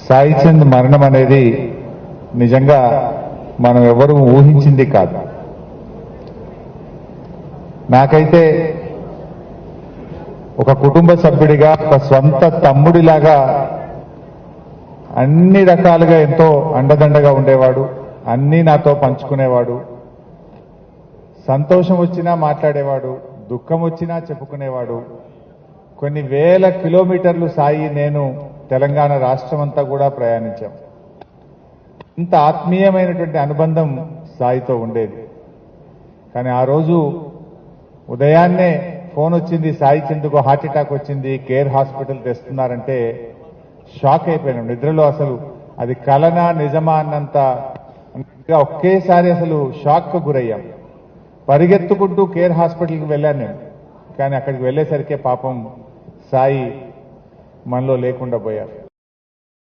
సాయి చంద్ మరణం అనేది నిజంగా మనం ఎవరు ఊహించింది కాదు. నాకైతే ఒక కుటుంబ సభ్యుడిగా, ఒక స్వంత తమ్ముడిలాగా అన్ని రకాలుగా ఎంతో అండదండగా ఉండేవాడు. అన్నీ నాతో పంచుకునేవాడు. సంతోషం వచ్చినా మాట్లాడేవాడు, దుఃఖం వచ్చినా చెప్పుకునేవాడు. కొన్ని వేల కిలోమీటర్లు సాయి నేను తెలంగాణ రాష్ట్రం అంతా కూడా ప్రయాణించాం. ఇంత ఆత్మీయమైనటువంటి అనుబంధం సాయితో ఉండేది. కానీ ఆ రోజు ఉదయాన్నే ఫోన్ వచ్చింది, సాయి చంద్కు హార్ట్ అటాక్ వచ్చింది, కేర్ హాస్పిటల్ తెస్తున్నారంటే షాక్ అయిపోయినాం. నిద్రలో అసలు అది కలనా నిజమా అన్నంత ఒకేసారి అసలు షాక్ కు గురయ్యాం. పరిగెత్తుకుంటూ కేర్ హాస్పిటల్కి వెళ్ళాను నేను. కానీ అక్కడికి వెళ్లేసరికే పాపం సాయి మనలో లేకుండా పోయారు.